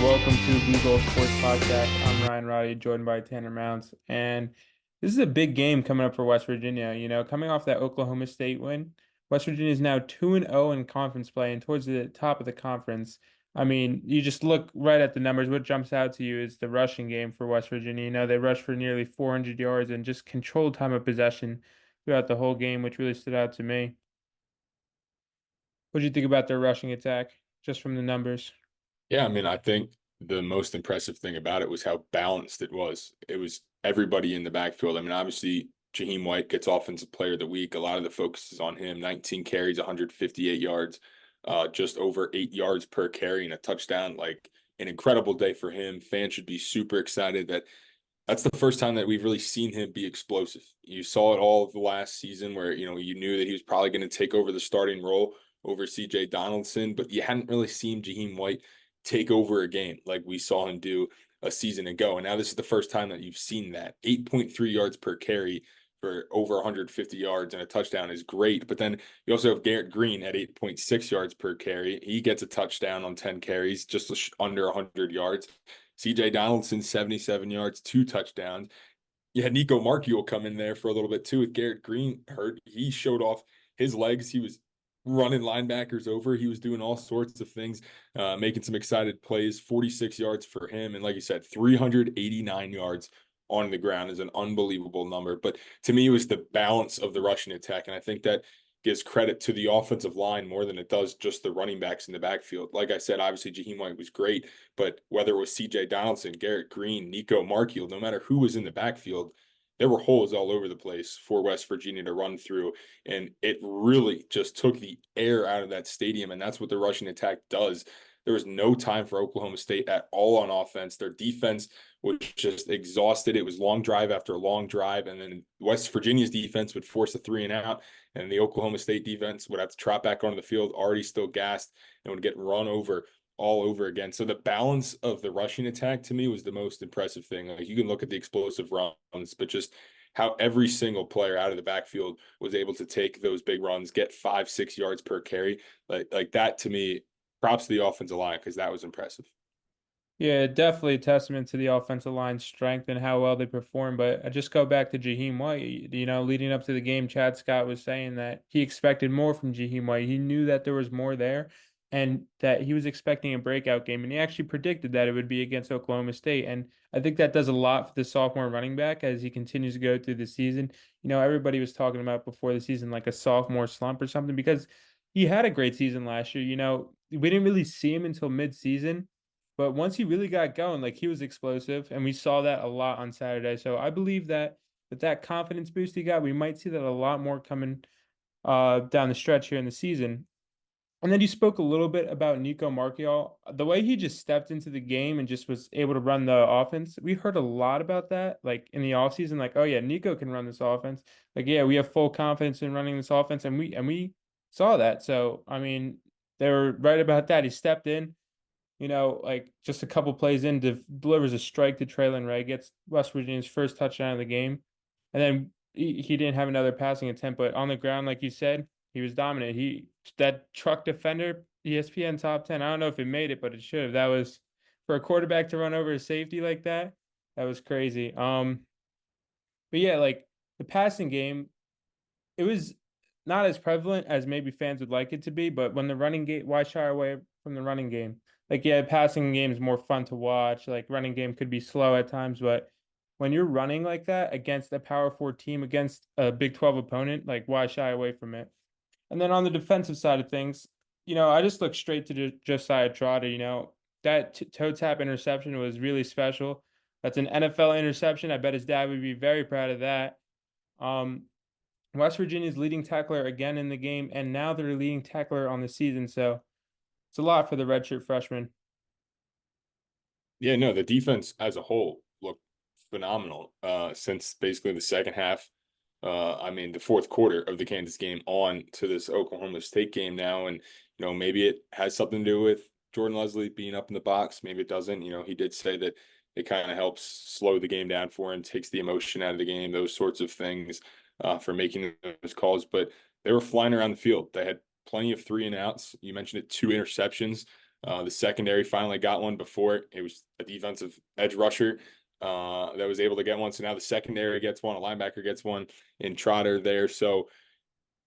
welcome to Blue Gold Sports Podcast. I'm Roddy, joined by Tanner Mountz, and this is a big game coming up for West Virginia. Coming off that Oklahoma State win, West Virginia is now 2-0 in conference play and towards the top of the conference. I mean, you just look right at the numbers. What jumps out to you is the rushing game for West Virginia. They rushed for nearly 400 yards and just controlled time of possession throughout the whole game, which really stood out to me. What do you think about their rushing attack, just from the numbers? Yeah, I mean, I think the most impressive thing about it was how balanced it was. It was everybody in the backfield. I mean, obviously, Jaheim White gets Offensive Player of the Week. A lot of the focus is on him. 19 carries, 158 yards, just over 8 yards per carry and a touchdown. Like an incredible day for him. Fans should be super excited that that's the first time that we've really seen him be explosive. You saw it all of the last season where, you knew that he was probably going to take over the starting role over CJ Donaldson, but you hadn't really seen Jaheim White take over a game like we saw him do a season ago. And now this is the first time that you've seen that. 8.3 yards per carry for over 150 yards and a touchdown is great. But then you also have Garrett Green at 8.6 yards per carry. He gets a touchdown on 10 carries, just under 100 yards. CJ Donaldson, 77 yards, 2 touchdowns. You had Nico Marchiol come in there for a little bit too with Garrett Green hurt. He showed off his legs. He was running linebackers over. He was doing all sorts of things, making some excited plays. 46 yards for him. And like you said, 389 yards on the ground is an unbelievable number. But to me, it was the balance of the rushing attack. And I think that gives credit to the offensive line more than it does just the running backs in the backfield. Like I said, obviously Jaheim White was great, but whether it was CJ Donaldson, Garrett Green, Nico Marchiol, no matter who was in the backfield, there were holes all over the place for West Virginia to run through. And it really just took the air out of that stadium. And that's what the rushing attack does. There was no time for Oklahoma State at all on offense. Their defense was just exhausted. It was long drive after long drive. And then West Virginia's defense would force a 3-and-out. And the Oklahoma State defense would have to trot back onto the field, already still gassed, and would get run over all over again. So the balance of the rushing attack to me was the most impressive thing. Like you can look at the explosive runs, but just how every single player out of the backfield was able to take those big runs, get 5-6 yards per carry. Like that to me, props to the offensive line because that was impressive. Yeah, definitely a testament to the offensive line's strength and how well they perform. But I just go back to Jaheim White. Leading up to the game, Chad Scott was saying that he expected more from Jaheim White. He knew that there was more there and that he was expecting a breakout game. And he actually predicted that it would be against Oklahoma State. And I think that does a lot for the sophomore running back as he continues to go through the season. Everybody was talking about before the season like a sophomore slump or something because he had a great season last year. We didn't really see him until mid-season. But once he really got going, like he was explosive, and we saw that a lot on Saturday. So I believe that with that confidence boost he got, we might see that a lot more coming down the stretch here in the season. And then you spoke a little bit about Nico Marchiol. The way he just stepped into the game and just was able to run the offense. We heard a lot about that, like in the offseason, like, oh yeah, Nico can run this offense. Like, yeah, we have full confidence in running this offense, and we saw that. So I mean, they were right about that. He stepped in like just a couple plays in, delivers a strike to Traylon Ray, gets West Virginia's first touchdown of the game. And then he didn't have another passing attempt, but on the ground, like you said, he was dominant. That truck defender, ESPN top 10. I don't know if it made it, but it should have. That was for a quarterback to run over a safety like that. That was crazy. But yeah, like the passing game, it was not as prevalent as maybe fans would like it to be, but when the running game, why shy away from the running game? Like, yeah, passing game is more fun to watch. Like, running game could be slow at times, but when you're running like that against a Power Four team, against a Big 12 opponent, like, why shy away from it? And then on the defensive side of things, I just looked straight to Josiah Trotter. That toe tap interception was really special. That's an NFL interception. I bet his dad would be very proud of that. Um, West Virginia's leading tackler again in the game, and now they're leading tackler on the season. So it's a lot for the redshirt freshman. Yeah, no, the defense as a whole looked phenomenal since basically the second half. I mean, the fourth quarter of the Kansas game on to this Oklahoma State game now. And, maybe it has something to do with Jordan Leslie being up in the box. Maybe it doesn't. He did say that it kind of helps slow the game down for him, takes the emotion out of the game, those sorts of things for making those calls. But they were flying around the field. They had plenty of 3-and-outs. You mentioned it, 2 interceptions. The secondary finally got one before it was a defensive edge rusher that was able to get one. So now the secondary gets one, a linebacker gets one in Trotter there. So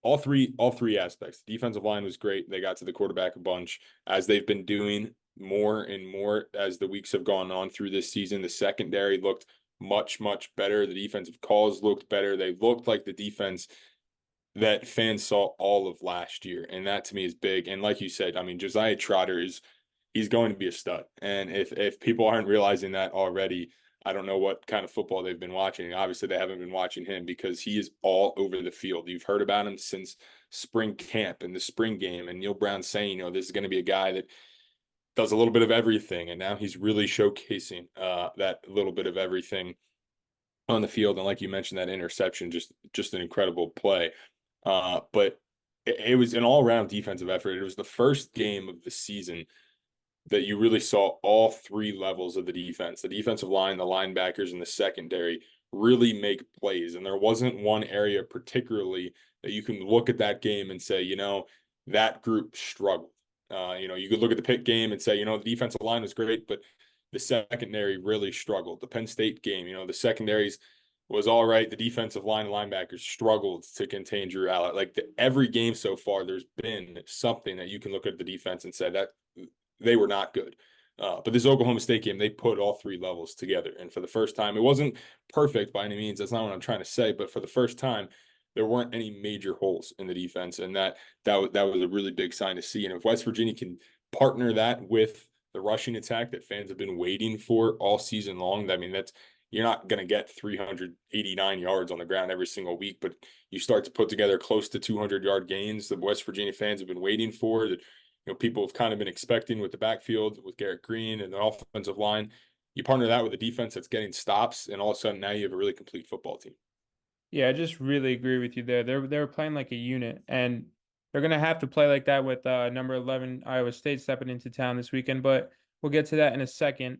all three aspects. The defensive line was great. They got to the quarterback a bunch, as they've been doing more and more as the weeks have gone on through this season. The secondary looked much, much better. The defensive calls looked better. They looked like the defense that fans saw all of last year. And that to me is big. And like you said, I mean, Josiah Trotter he's going to be a stud. And if people aren't realizing that already, I don't know what kind of football they've been watching. Obviously, they haven't been watching him, because he is all over the field. You've heard about him since spring camp and the spring game. And Neil Brown saying, this is going to be a guy that does a little bit of everything. And now he's really showcasing that little bit of everything on the field. And like you mentioned, that interception, just an incredible play. But it was an all-around defensive effort. It was the first game of the season that you really saw all three levels of the defense, the defensive line, the linebackers, and the secondary really make plays. And there wasn't one area particularly that you can look at that game and say, that group struggled. You could look at the Pitt game and say, the defensive line was great, but the secondary really struggled. The Penn State game, the secondaries was all right. The defensive line and linebackers struggled to contain Drew Allar. Like every game so far, there's been something that you can look at the defense and say that they were not good. But this Oklahoma State game, they put all three levels together. And for the first time, it wasn't perfect by any means. That's not what I'm trying to say. But for the first time, there weren't any major holes in the defense. And that was a really big sign to see. And if West Virginia can partner that with the rushing attack that fans have been waiting for all season long, I mean, you're not going to get 389 yards on the ground every single week, but you start to put together close to 200-yard gains that West Virginia fans have been waiting for, that people have kind of been expecting with the backfield, with Garrett Green and the offensive line. You partner that with a defense that's getting stops, and all of a sudden now you have a really complete football team. Yeah, I just really agree with you there. They were playing like a unit, and they're gonna have to play like that with number 11 Iowa State stepping into town this weekend. But we'll get to that in a second.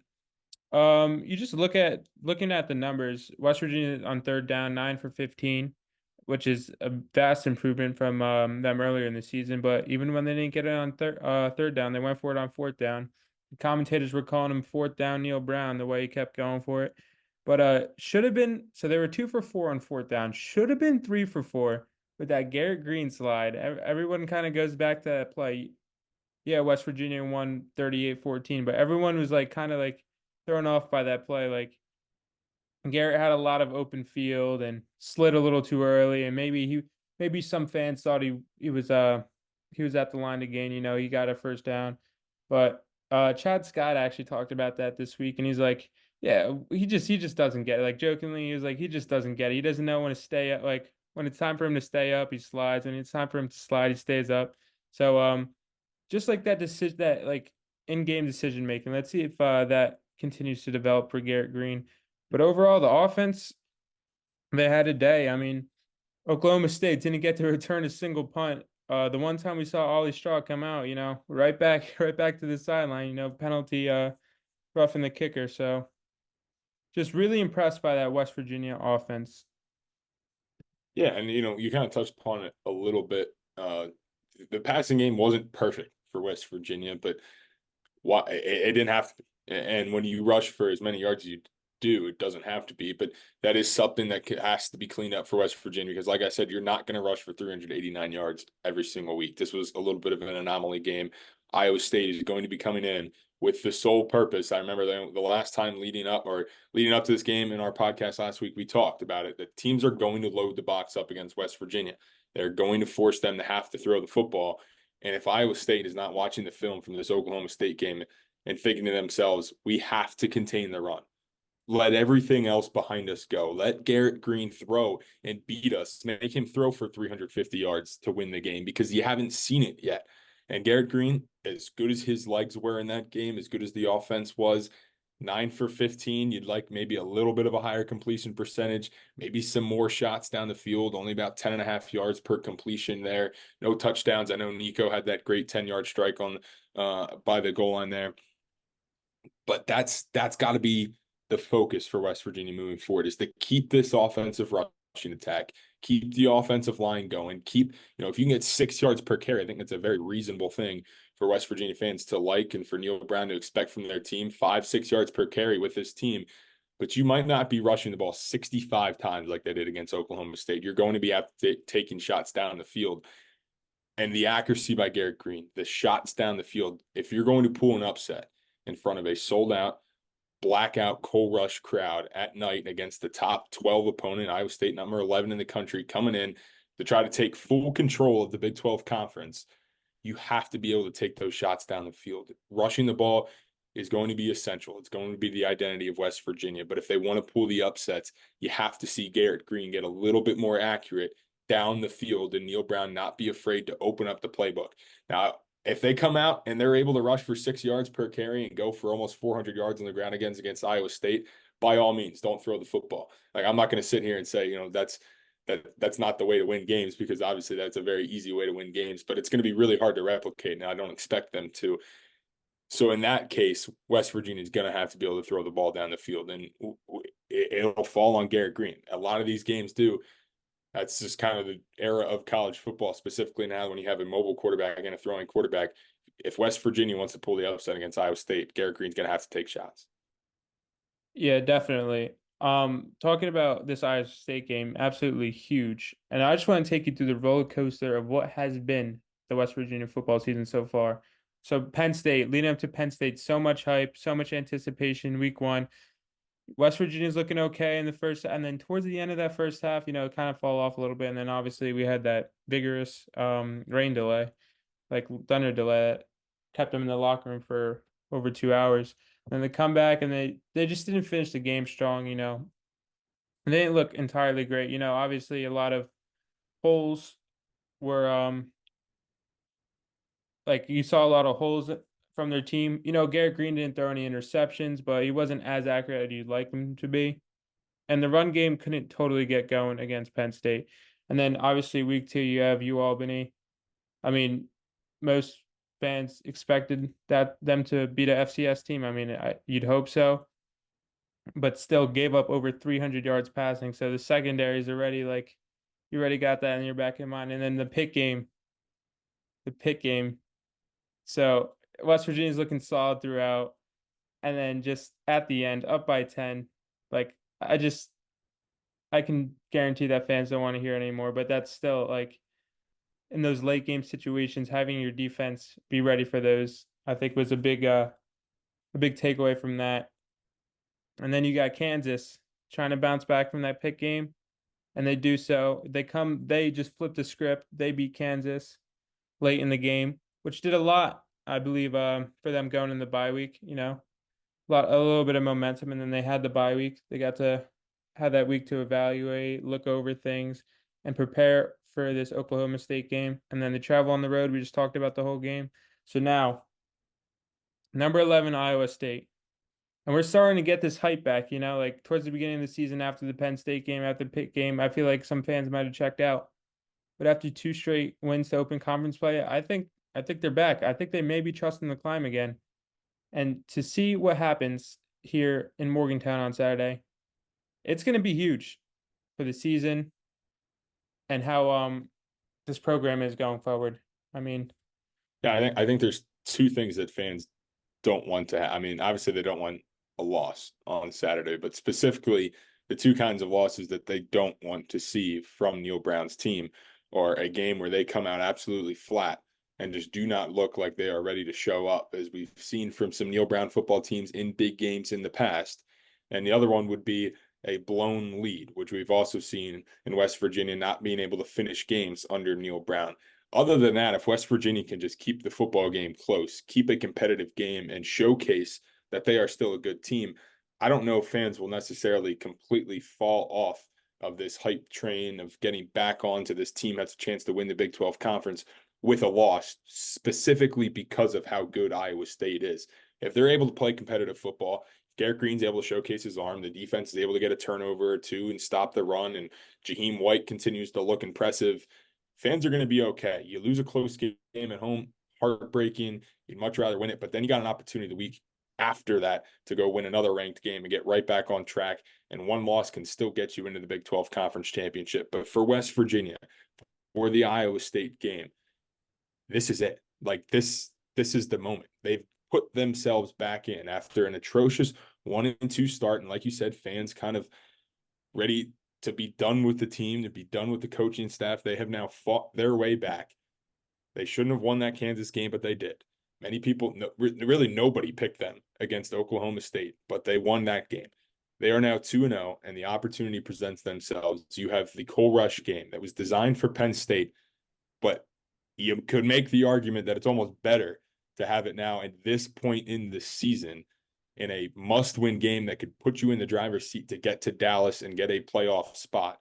You just looking at the numbers. West Virginia on third down, 9 for 15, which is a vast improvement from them earlier in the season. But even when they didn't get it on third down, they went for it on fourth down. The commentators were calling him fourth down Neil Brown, the way he kept going for it. But should have been, so they were 2 for 4 on fourth down. Should have been 3 for 4 with that Garrett Green slide. Everyone kind of goes back to that play. Yeah, West Virginia won 38-14, but everyone was like kind of like thrown off by that play. Like Garrett had a lot of open field and slid a little too early, and maybe some fans thought he was at the line to gain. He got a first down, but Chad Scott actually talked about that this week, and he's like, yeah, he just doesn't get it. Like jokingly, he was like, he just doesn't get it. He doesn't know when to stay up. Like when it's time for him to stay up, he slides. When it's time for him to slide, he stays up. So just like that decision, that like in-game decision making. Let's see if that continues to develop for Garrett Green. But overall, the offense, they had a day. I mean, Oklahoma State didn't get to return a single punt. The one time we saw Ollie Straw come out, right back to the sideline, penalty roughing the kicker. So just really impressed by that West Virginia offense. Yeah, and you kind of touched upon it a little bit. The passing game wasn't perfect for West Virginia, but why it didn't have to be. And when you rush for as many yards as you do, it doesn't have to be. But that is something that has to be cleaned up for West Virginia, because, like I said, you're not going to rush for 389 yards every single week. This was a little bit of an anomaly game. Iowa State is going to be coming in with the sole purpose. I remember the last time leading up to this game in our podcast last week, we talked about it, that teams are going to load the box up against West Virginia. They're going to force them to have to throw the football. And if Iowa State is not watching the film from this Oklahoma State game and thinking to themselves, we have to contain the run, let everything else behind us go, let Garrett Green throw and beat us, make him throw for 350 yards to win the game, because you haven't seen it yet. And Garrett Green, as good as his legs were in that game, as good as the offense was, 9 for 15. You'd like maybe a little bit of a higher completion percentage, maybe some more shots down the field, only about 10.5 yards per completion there. No touchdowns. I know Nico had that great 10-yard strike on by the goal line there. But that's got to be the focus for West Virginia moving forward, is to keep this offensive rushing attack, keep the offensive line going, keep, if you can get 6 yards per carry, I think that's a very reasonable thing for West Virginia fans to like and for Neil Brown to expect from their team, 5-6 yards per carry with this team. But you might not be rushing the ball 65 times like they did against Oklahoma State. You're going to be taking shots down the field. And the accuracy by Garrett Green, the shots down the field, if you're going to pull an upset in front of a sold out, blackout, coal rush crowd at night against the top 12 opponent, Iowa State, number 11 in the country, coming in to try to take full control of the Big 12 conference, you have to be able to take those shots down the field. Rushing the ball is going to be essential. It's going to be the identity of West Virginia. But if they want to pull the upsets, you have to see Garrett Green get a little bit more accurate down the field and Neil Brown not be afraid to open up the playbook. Now, if they come out and they're able to rush for 6 yards per carry and go for almost 400 yards on the ground against Iowa State, by all means, don't throw the football. Like, I'm not going to sit here and say, that's not the way to win games, because obviously that's a very easy way to win games, but it's going to be really hard to replicate. And I don't expect them to. So in that case, West Virginia is going to have to be able to throw the ball down the field, and it'll fall on Garrett Green. A lot of these games do. That's just kind of the era of college football, specifically now when you have a mobile quarterback and a throwing quarterback. If West Virginia wants to pull the upset against Iowa State, Garrett Green's going to have to take shots. Yeah, definitely. Talking about this Iowa State game, absolutely huge. And I just want to take you through the roller coaster of what has been the West Virginia football season so far. So Penn State, leading up to Penn State, so much hype, so much anticipation week one. West Virginia's looking okay in the first, and then towards the end of that first half, kind of fall off a little bit. And then obviously we had that vigorous rain delay, like thunder delay that kept them in the locker room for over 2 hours. And they come back and they just didn't finish the game strong, And they didn't look entirely great. Obviously a lot of holes were like you saw a lot of holes from their team. Garrett Green didn't throw any interceptions, but he wasn't as accurate as you'd like him to be. And the run game couldn't totally get going against Penn State. And then obviously week two, you have UAlbany. I mean, most fans expected them to beat a FCS team. I mean, you'd hope so, but still gave up over 300 yards passing. So the secondary is already like, you already got that in your back of mind. And then the Pitt game. So West Virginia's looking solid throughout. And then just at the end, up by 10, like I can guarantee that fans don't want to hear it anymore, but that's still like in those late game situations, having your defense be ready for those, I think was a big takeaway from that. And then you got Kansas trying to bounce back from that Pitt game, and they do so. They just flip the script. They beat Kansas late in the game, which did a lot, I believe, for them going in the bye week. A little bit of momentum, and then they had the bye week. They got to have that week to evaluate, look over things, and prepare for this Oklahoma State game. And then the travel on the road, we just talked about the whole game. So now, number 11, Iowa State. And we're starting to get this hype back, like towards the beginning of the season after the Penn State game, after the Pitt game, I feel like some fans might have checked out. But after 2 straight wins to open conference play, I think they're back. I think they may be trusting the climb again. And to see what happens here in Morgantown on Saturday, it's going to be huge for the season and how this program is going forward. I mean, Yeah, I think there's two things that fans don't want to have. I mean, obviously they don't want a loss on Saturday, but specifically the two kinds of losses that they don't want to see from Neil Brown's team, or a game where they come out absolutely flat and just do not look like they are ready to show up, as we've seen from some Neil Brown football teams in big games in the past. And the other one would be a blown lead, which we've also seen in West Virginia not being able to finish games under Neil Brown. Other than that, if West Virginia can just keep the football game close, keep a competitive game, and showcase that they are still a good team, I don't know if fans will necessarily completely fall off of this hype train of getting back onto this team that's a chance to win the Big 12 conference with a loss, specifically because of how good Iowa State is. If they're able to play competitive football, Garrett Green's able to showcase his arm, the defense is able to get a turnover or two and stop the run, and Jaheim White continues to look impressive, fans are going to be okay. You lose a close game at home, heartbreaking. You'd much rather win it, but then you got an opportunity the week after that to go win another ranked game and get right back on track. And one loss can still get you into the Big 12 Conference Championship. But for West Virginia, for the Iowa State game, this is it. Like this this is the moment. They've put themselves back in after an atrocious 1-2 start. And like you said, fans kind of ready to be done with the team, to be done with the coaching staff. They have now fought their way back. They shouldn't have won that Kansas game, but they did. Many people, really nobody picked them against Oklahoma State, but they won that game. They are now 2-0, and the opportunity presents themselves. You have the Cole Rush game that was designed for Penn State, but you could make the argument that it's almost better to have it now at this point in the season in a must-win game that could put you in the driver's seat to get to Dallas and get a playoff spot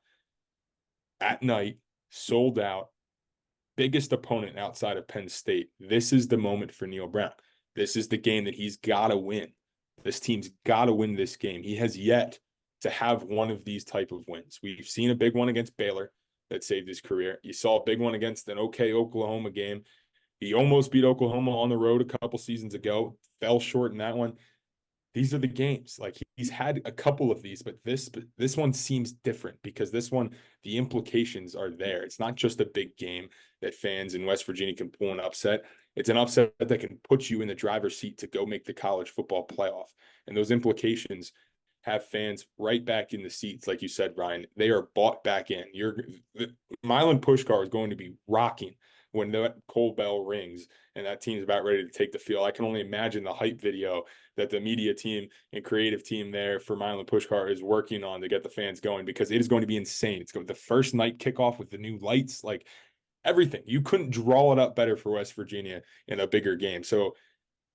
at night, sold out, biggest opponent outside of Penn State. This is the moment for Neal Brown. This is the game that he's got to win. This team's got to win this game. He has yet to have one of these type of wins. We've seen a big one against Baylor that saved his career. You saw a big one against an okay Oklahoma game. He almost beat Oklahoma on the road a couple seasons ago, fell short in that one. These are the games. Like, he's had a couple of these, but this one seems different because this one, the implications are there. It's not just a big game that fans in West Virginia can pull an upset. It's an upset that can put you in the driver's seat to go make the college football playoff. And those implications have fans right back in the seats, like you said, Ryan. They are bought back in. The Milan Pushkar is going to be rocking when that Cole bell rings and that team's about ready to take the field. I can only imagine the hype video that the media team and creative team there for Milan Pushkar is working on to get the fans going, because it is going to be insane. It's going to be the first night kickoff with the new lights, like everything. You couldn't draw it up better for West Virginia in a bigger game. So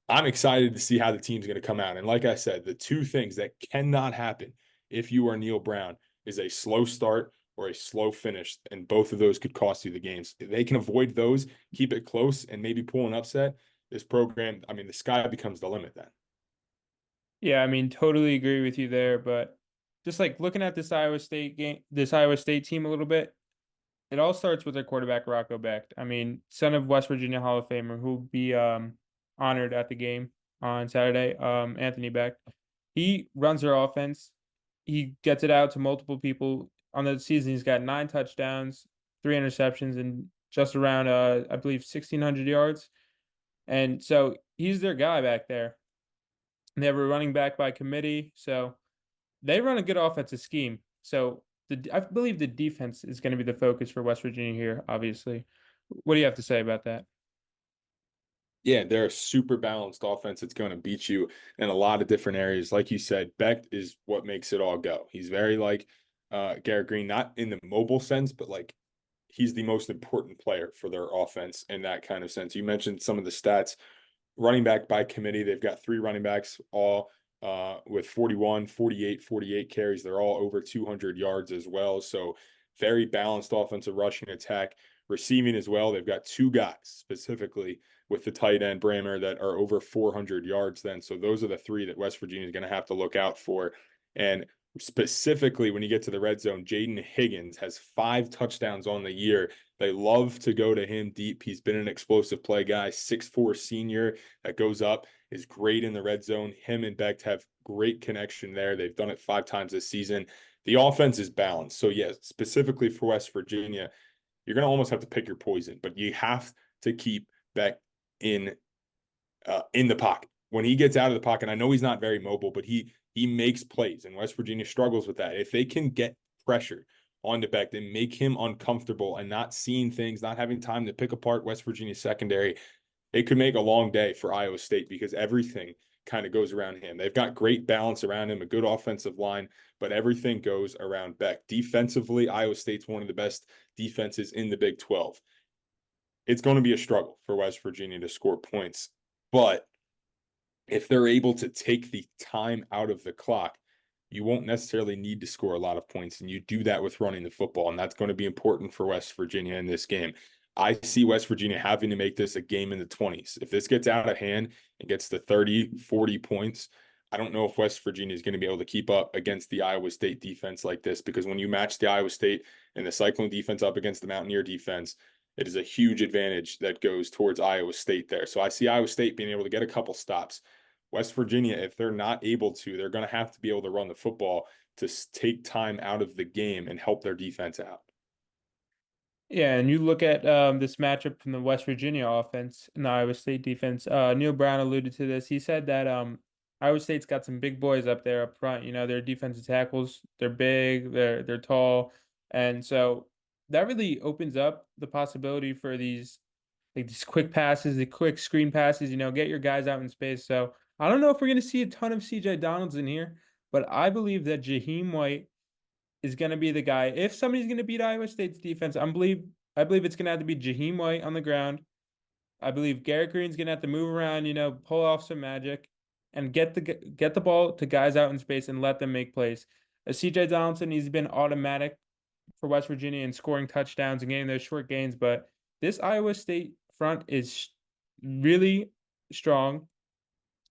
I'm excited to see how the team's going to come out. And like I said, the two things that cannot happen if you are Neal Brown is a slow start or a slow finish, and both of those could cost you the games. If they can avoid those, keep it close, and maybe pull an upset, this program, I mean, the sky becomes the limit then. Yeah, I mean, totally agree with you there. But just like looking at this Iowa State game, this Iowa State team a little bit, it all starts with their quarterback, Rocco Becht. I mean, son of West Virginia Hall of Famer, who'll be honored at the game on Saturday, Anthony Becht. He runs their offense. He gets it out to multiple people. On the season, he's got 9 touchdowns, 3 interceptions, and just around, I believe, 1,600 yards. And so he's their guy back there. They have a running back by committee, so they run a good offensive scheme. So I believe the defense is going to be the focus for West Virginia here, obviously. What do you have to say about that? Yeah, they're a super balanced offense that's going to beat you in a lot of different areas. Like you said, Becht is what makes it all go. He's very like Garrett Green, not in the mobile sense, but like he's the most important player for their offense in that kind of sense. You mentioned some of the stats. Running back by committee, they've got 3 running backs, all with 41, 48, 48 carries. They're all over 200 yards as well. So very balanced offensive rushing attack. Receiving as well, they've got 2 guys specifically with the tight end Brammer that are over 400 yards then. So those are the 3 that West Virginia is going to have to look out for. And specifically when you get to the red zone, Jaden Higgins has 5 touchdowns on the year. They love to go to him deep. He's been an explosive play guy, 6'4" senior that goes up, is great in the red zone. Him and Becht have great connection there. They've done it 5 times this season. The offense is balanced. So yes, specifically for West Virginia, you're going to almost have to pick your poison, but you have to keep Becht in the pocket. When he gets out of the pocket, I know he's not very mobile, but he makes plays, and West Virginia struggles with that. If they can get pressure onto Becht and make him uncomfortable and not seeing things, not having time to pick apart West Virginia's secondary, it could make a long day for Iowa State because everything kind of goes around him. They've got great balance around him, a good offensive line, but everything goes around Becht. Defensively, Iowa State's one of the best defenses in the Big 12. It's going to be a struggle for West Virginia to score points, but if they're able to take the time out of the clock, you won't necessarily need to score a lot of points, and you do that with running the football, and that's going to be important for West Virginia in this game. I see West Virginia having to make this a game in the 20s. If this gets out of hand and gets to 30, 40 points, I don't know if West Virginia is going to be able to keep up against the Iowa State defense like this, because when you match the Iowa State and the Cyclone defense up against the Mountaineer defense, it is a huge advantage that goes towards Iowa State there. So I see Iowa State being able to get a couple stops. West Virginia, if they're not able to, they're going to have to be able to run the football to take time out of the game and help their defense out. Yeah, and you look at this matchup from the West Virginia offense and the Iowa State defense. Neil Brown alluded to this. He said that Iowa State's got some big boys up there up front. You know, their defensive tackles, they're big, they're tall, and so that really opens up the possibility for these quick passes, the quick screen passes. You know, get your guys out in space. So I don't know if we're going to see a ton of CJ Donalds in here, but I believe that Jaheim White is going to be the guy. If somebody's going to beat Iowa State's defense, I believe it's going to have to be Jaheim White on the ground. I believe Garrett Green's going to have to move around, you know, pull off some magic, and get the ball to guys out in space and let them make plays. CJ Donaldson, he's been automatic for West Virginia in scoring touchdowns and getting those short gains, but this Iowa State front is really strong.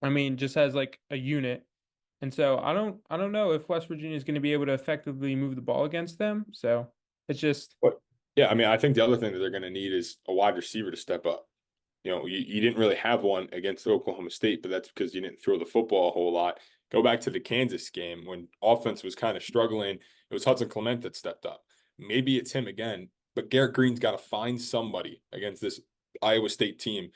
I mean, just as like a unit. And so I don't know if West Virginia is going to be able to effectively move the ball against them. So it's just But yeah, I mean, I think the other thing that they're going to need is a wide receiver to step up. You didn't really have one against Oklahoma State, but that's because you didn't throw the football a whole lot. Go back to the Kansas game when offense was kind of struggling. It was Hudson Clement that stepped up. Maybe it's him again, but Garrett Green's got to find somebody against this Iowa State team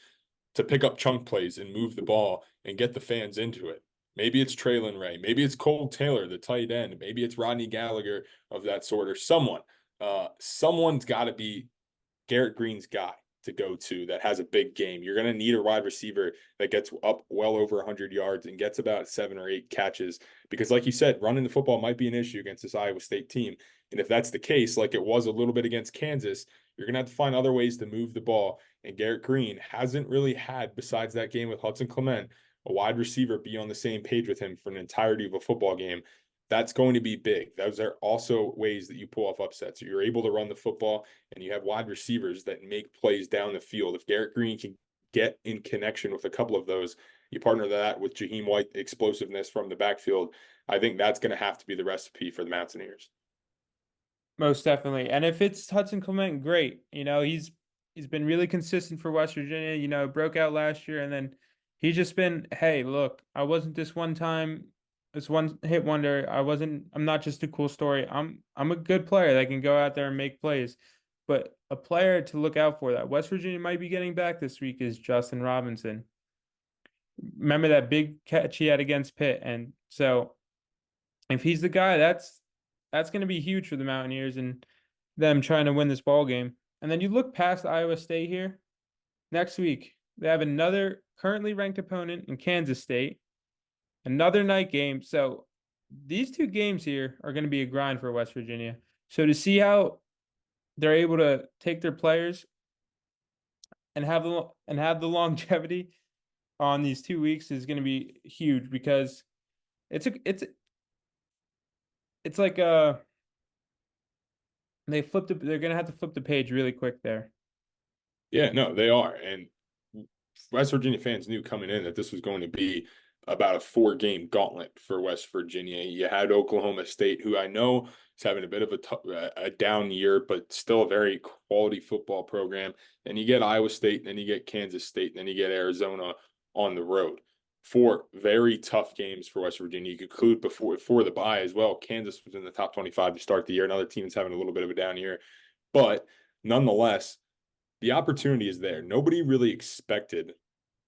to pick up chunk plays and move the ball and get the fans into it. Maybe it's Traylon Ray. Maybe it's Cole Taylor, the tight end. Maybe it's Rodney Gallagher of that sort, or someone. Someone's got to be Garrett Green's guy to go to that has a big game. You're going to need a wide receiver that gets up well over 100 yards and gets about 7 or 8 catches because, like you said, running the football might be an issue against this Iowa State team. And if that's the case, like it was a little bit against Kansas, you're going to have to find other ways to move the ball. And Garrett Green hasn't really had, besides that game with Hudson Clement, a wide receiver be on the same page with him for an entirety of a football game. That's going to be big. Those are also ways that you pull off upsets. You're able to run the football and you have wide receivers that make plays down the field. If Garrett Green can get in connection with a couple of those, you partner that with Jaheim White explosiveness from the backfield. I think that's going to have to be the recipe for the Mountaineers. most definitely. And if it's Hudson Clement, great. You know, he's been really consistent for West Virginia. You know, broke out last year, and then he's just been, hey, look, I wasn't this one time, this one hit wonder. I'm not just a cool story. I'm a good player that can go out there and make plays. But a player to look out for that West Virginia might be getting back this week is Justin Robinson. Remember that big catch he had against Pitt, and so if he's the guy, that's going to be huge for the Mountaineers and them trying to win this ball game. And then you look past Iowa State here. Next week, they have another currently ranked opponent in Kansas State, another night game. So these two games here are going to be a grind for West Virginia. So to see how they're able to take their players and have the longevity on these 2 weeks is going to be huge because it's like they're gonna have to flip the page really quick there. Yeah, no, they are. And West Virginia fans knew coming in that this was going to be about a 4 game gauntlet for West Virginia. You had Oklahoma State, who I know is having a bit of a down year, but still a very quality football program. Then you get Iowa State, then you get Kansas State, then you get Arizona on the road. 4 very tough games for West Virginia. You could conclude before the bye as well. Kansas was in the top 25 to start the year. Another team is having a little bit of a down year, but nonetheless, the opportunity is there. Nobody really expected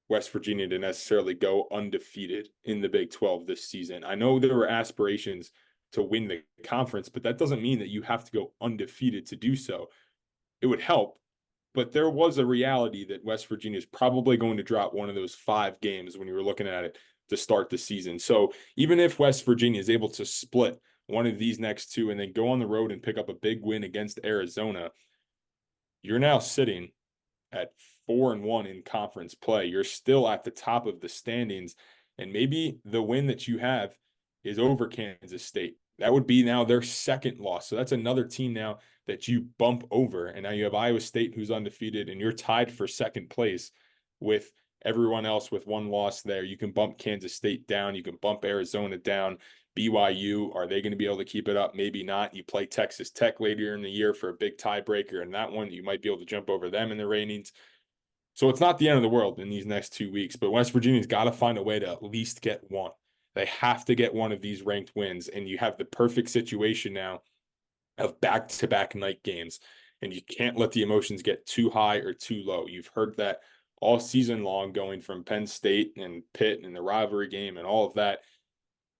West Virginia to necessarily go undefeated in the Big 12 this season. I know there were aspirations to win the conference, but that doesn't mean that you have to go undefeated to do so. It would help, but there was a reality that West Virginia is probably going to drop one of those 5 games when you were looking at it to start the season. So even if West Virginia is able to split one of these next 2 and then go on the road and pick up a big win against Arizona, you're now sitting at 4-1 in conference play. You're still at the top of the standings, and maybe the win that you have is over Kansas State. That would be now their second loss. So that's another team now that you bump over. And now you have Iowa State, who's undefeated, and you're tied for second place with everyone else with 1 loss there. You can bump Kansas State down. You can bump Arizona down. BYU, are they going to be able to keep it up? Maybe not. You play Texas Tech later in the year for a big tiebreaker, and that one you might be able to jump over them in the ratings. So it's not the end of the world in these next 2 weeks, but West Virginia's got to find a way to at least get one. They have to get one of these ranked wins, and you have the perfect situation now of back-to-back night games. and you can't let the emotions get too high or too low. You've heard that all season long, going from Penn State and Pitt and the rivalry game and all of that.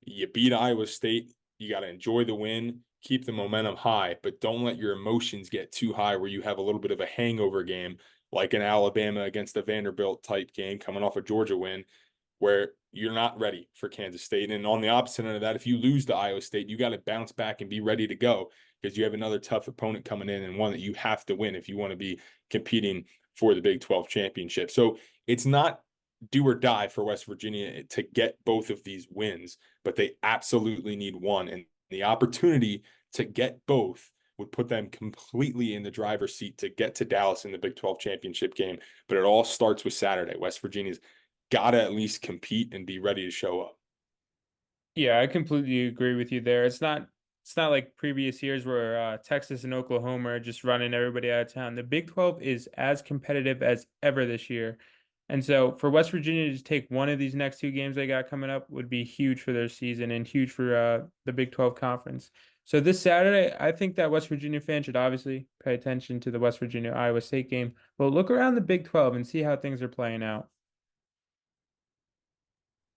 You beat Iowa State. You got to enjoy the win, keep the momentum high, but don't let your emotions get too high where you have a little bit of a hangover game, like an Alabama against a Vanderbilt type game coming off a Georgia win, where you're not ready for Kansas State. And on the opposite end of that, if you lose to Iowa State, you got to bounce back and be ready to go because you have another tough opponent coming in and one that you have to win if you want to be competing for the Big 12 championship. So it's not do or die for West Virginia to get both of these wins, but they absolutely need one. And the opportunity to get both would put them completely in the driver's seat to get to Dallas in the Big 12 championship game. But it all starts with Saturday. West Virginia's got to at least compete and be ready to show up. Yeah, I completely agree with you there. It's not like previous years where Texas and Oklahoma are just running everybody out of town. The Big 12 is as competitive as ever this year. And so for West Virginia to take one of these next two games they got coming up would be huge for their season and huge for the Big 12 conference. So this Saturday, I think that West Virginia fans should obviously pay attention to the West Virginia Iowa State game, but look around the Big 12 and see how things are playing out.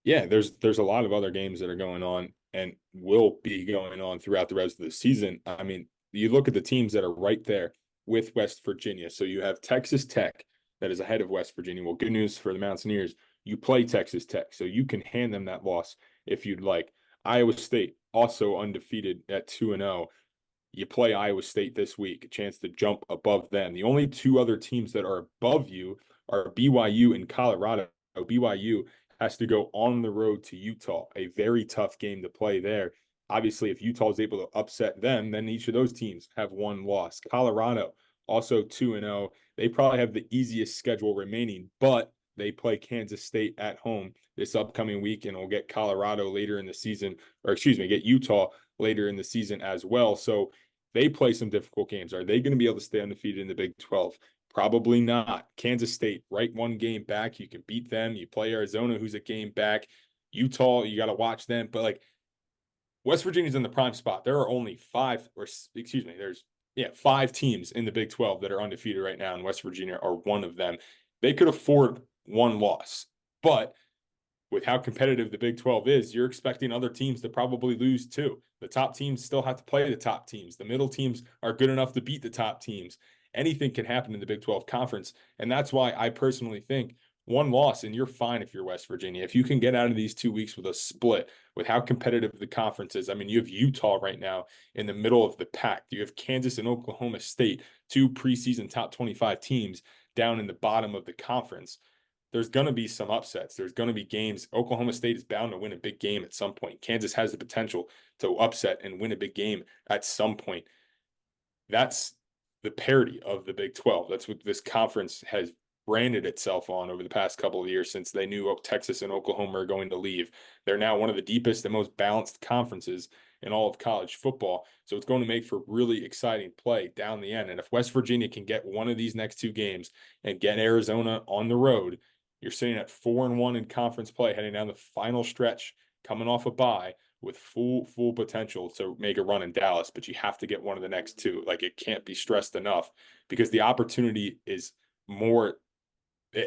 Yeah, there's a lot of other games that are going on and will be going on throughout the rest of the season. I mean, you look at the teams that are right there with West Virginia. So you have Texas Tech that is ahead of West Virginia. Well, good news for the Mountaineers. You play Texas Tech, so you can hand them that loss if you'd like. Iowa State also undefeated at 2-0. You play Iowa State this week, a chance to jump above them. The only two other teams that are above you are BYU and Colorado. BYU has to go on the road to Utah, a very tough game to play there. Obviously, if Utah is able to upset them, then each of those teams have one loss. Colorado also 2-0. They probably have the easiest schedule remaining, but they play Kansas State at home this upcoming week and will get Colorado later in the season, or excuse me, get Utah later in the season as well. So they play some difficult games. Are they going to be able to stay undefeated in the Big 12? Probably not. Kansas State, right one game back. You can beat them. You play Arizona, who's a game back. Utah, you got to watch them. But like West Virginia's in the prime spot. There are only five, or excuse me, there's five teams in the Big 12 that are undefeated right now, and West Virginia are one of them. They could afford one loss, but with how competitive the Big 12 is, you're expecting other teams to probably lose too. The top teams still have to play the top teams. The middle teams are good enough to beat the top teams. Anything can happen in the Big 12 conference. And that's why I personally think one loss and you're fine if you're West Virginia. If you can get out of these 2 weeks with a split, with how competitive the conference is. I mean, you have Utah right now in the middle of the pack. You have Kansas and Oklahoma State, two preseason top 25 teams down in the bottom of the conference. There's going to be some upsets. There's going to be games. Oklahoma State is bound to win a big game at some point. Kansas has the potential to upset and win a big game at some point. That's the parity of the Big 12. That's what this conference has branded itself on over the past couple of years since they knew Texas and Oklahoma are going to leave. They're now one of the deepest and most balanced conferences in all of college football. So it's going to make for really exciting play down the end. And if West Virginia can get one of these next two games and get Arizona on the road, you're sitting at 4-1 in conference play, heading down the final stretch, coming off a bye with full potential to make a run in Dallas. But you have to get one of the next two. Like it can't be stressed enough because the opportunity is more.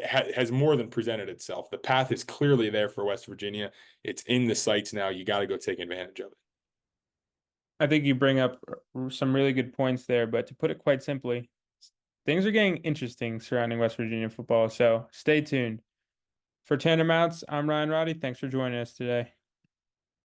Has more than presented itself. The path is clearly there for West Virginia. It's in the sights now. You got to go take advantage of it. I think you bring up some really good points there, but to put it quite simply, things are getting interesting surrounding West Virginia football. So stay tuned. For Tanner Mountz, I'm Ryan Roddy. Thanks for joining us today.